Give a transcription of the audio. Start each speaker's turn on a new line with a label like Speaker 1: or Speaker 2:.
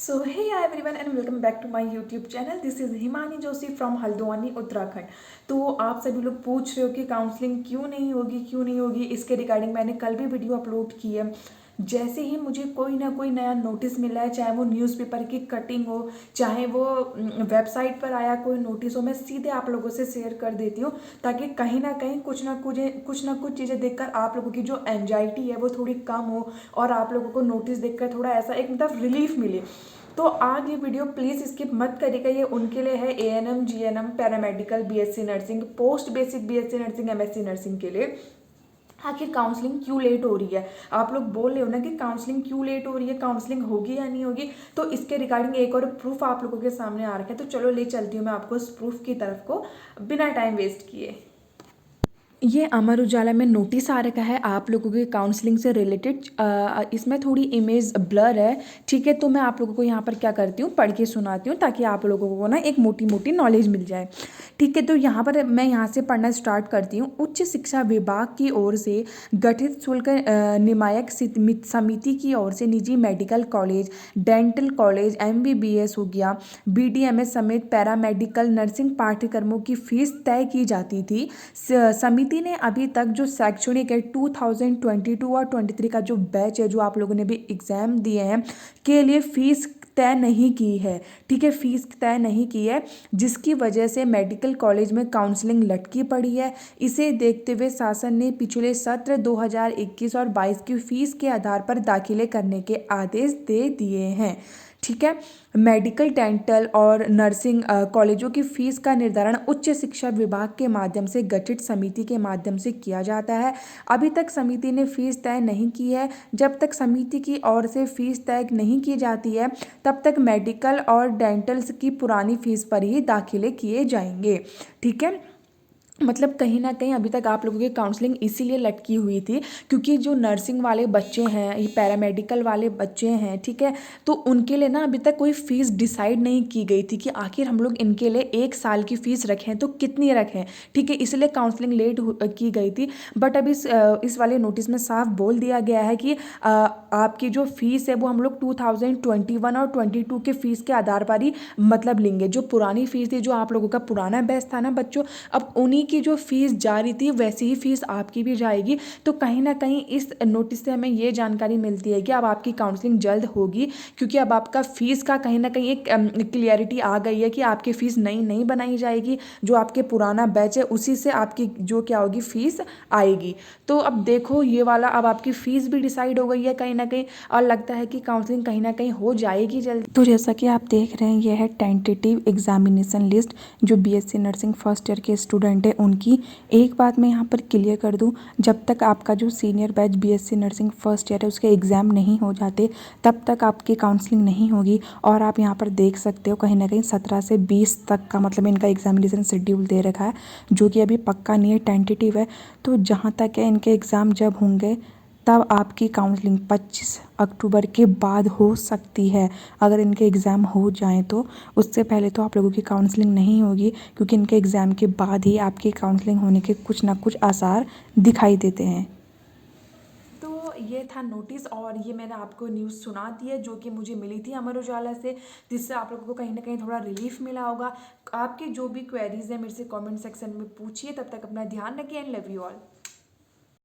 Speaker 1: So hey everyone and welcome back to my YouTube channel. This is Himani Joshi from Haldwani Uttarakhand. तो आप सभी लोग पूछ रहे हो कि काउंसलिंग क्यों नहीं होगी। इसके रिगार्डिंग मैंने कल भी वीडियो अपलोड की है। जैसे ही मुझे कोई ना कोई नया नोटिस मिला है, चाहे वो न्यूज़पेपर की कटिंग हो, चाहे वो वेबसाइट पर आया कोई नोटिस हो, मैं सीधे आप लोगों से शेयर कर देती हूँ, ताकि कहीं ना कहीं कुछ ना कुछ चीज़ें देखकर आप लोगों की जो एंजाइटी है वो थोड़ी कम हो और आप लोगों को नोटिस देखकर थोड़ा ऐसा एक मतलब रिलीफ मिले। तो आज ये वीडियो प्लीज़ स्किप मत करिएगा। ये उनके लिए है ANM, GNM, paramedical, BSc nursing, post basic BSc nursing, MSc nursing के लिए। आखिर काउंसलिंग क्यों लेट हो रही है? आप लोग बोल रहे हो ना कि काउंसलिंग क्यों लेट हो रही है, काउंसलिंग होगी या नहीं होगी। तो इसके रिगार्डिंग एक और प्रूफ आप लोगों के सामने आ रखा है, तो चलो ले चलती हूँ मैं आपको उस प्रूफ की तरफ को बिना टाइम वेस्ट किए। ये अमर उजाला में नोटिस आ रखा है आप लोगों के काउंसलिंग से रिलेटेड। इसमें थोड़ी इमेज ब्लर है, ठीक है। तो मैं आप लोगों को यहाँ पर क्या करती हूँ, पढ़ के सुनाती हूँ, ताकि आप लोगों को ना एक मोटी मोटी नॉलेज मिल जाए, ठीक है। तो यहाँ पर मैं यहाँ से पढ़ना स्टार्ट करती हूँ। उच्च शिक्षा विभाग की ओर से गठित शुल्क नियामक समिति की ओर से निजी medical college, dental college, MBBS हो गया, बीडीएमएस समेत पैरामेडिकल नर्सिंग पाठ्यक्रमों की फीस तय की जाती थी। समिति ने अभी तक जो शैक्षणिक है 2022 और 23 का जो बैच है, जो आप लोगों ने भी एग्जाम दिए हैं, के लिए फीस तय नहीं की है, ठीक है। फीस तय नहीं की है, जिसकी वजह से मेडिकल कॉलेज में काउंसलिंग लटकी पड़ी है। इसे देखते हुए शासन ने पिछले सत्र 2021 और 22 की फीस के आधार पर दाखिले करने के आदेश दे दिए हैं, ठीक है। मेडिकल, डेंटल और नर्सिंग कॉलेजों की फीस का निर्धारण उच्च शिक्षा विभाग के माध्यम से गठित समिति के माध्यम से किया जाता है। अभी तक समिति ने फीस तय नहीं की है। जब तक समिति की ओर से फीस तय नहीं की जाती है, तब तक मेडिकल और डेंटल्स की पुरानी फीस पर ही दाखिले किए जाएंगे, ठीक है। मतलब कहीं ना कहीं अभी तक आप लोगों की काउंसलिंग इसीलिए लटकी हुई थी, क्योंकि जो नर्सिंग वाले बच्चे हैं, ये पैरामेडिकल वाले बच्चे हैं, ठीक है। तो उनके लिए ना अभी तक कोई फ़ीस डिसाइड नहीं की गई थी कि आखिर हम लोग इनके लिए 1 साल की फ़ीस रखें तो कितनी रखें, ठीक है। इसलिए काउंसलिंग लेट की गई थी। बट अभी इस वाले नोटिस में साफ बोल दिया गया है कि आपकी जो फ़ीस है वो हम लोग 2021 और 22 के फ़ीस के आधार पर ही मतलब लेंगे। जो पुरानी फ़ीस थी, जो आप लोगों का पुराना बैच था ना बच्चों, अब उन्हीं की जो फीस जारी थी वैसी ही फीस आपकी भी जाएगी। तो कहीं ना कहीं इस नोटिस से हमें ये जानकारी मिलती है कि अब आपकी काउंसलिंग जल्द होगी, क्योंकि अब आपका फीस का कहीं ना कहीं एक क्लियरिटी आ गई है कि आपकी फ़ीस नई नहीं बनाई जाएगी। जो आपके पुराना बैच है उसी से आपकी जो क्या होगी फ़ीस आएगी। तो अब देखो ये वाला, अब आपकी फ़ीस भी डिसाइड हो गई है कहीं ना कहीं, और लगता है कि काउंसलिंग कहीं ना कहीं हो जाएगी जल्द। तो जैसा कि आप देख रहे हैं, यह है टेंटेटिव एग्जामिनेशन लिस्ट जो बीएससी नर्सिंग फर्स्ट ईयर के स्टूडेंट है उनकी। एक बात मैं यहाँ पर क्लियर कर दूँ, जब तक आपका जो senior batch BSc nursing first year है उसके एग्ज़ाम नहीं हो जाते, तब तक आपकी काउंसलिंग नहीं होगी। और आप यहाँ पर देख सकते हो कहीं ना कहीं 17 से 20 तक का मतलब इनका एग्जामिनेशन शेड्यूल दे रखा है, जो कि अभी पक्का नहीं है, टेंटेटिव है। तो जहाँ तक है इनके एग्ज़ाम जब होंगे तब आपकी काउंसलिंग 25 अक्टूबर के बाद हो सकती है, अगर इनके एग्ज़ाम हो जाएं तो। उससे पहले तो आप लोगों की काउंसलिंग नहीं होगी, क्योंकि इनके एग्ज़ाम के बाद ही आपकी काउंसलिंग होने के कुछ ना कुछ आसार दिखाई देते हैं। तो ये था नोटिस, और ये मैंने आपको न्यूज़ सुना दी है जो कि मुझे मिली थी अमर उजाला से, जिससे आप लोगों को कहीं ना कहीं थोड़ा रिलीफ मिला होगा। आपकी जो भी क्वेरीज है मेरे से कमेंट सेक्शन में पूछिए। तब तक अपना ध्यान रखिए एंड लव यू ऑल।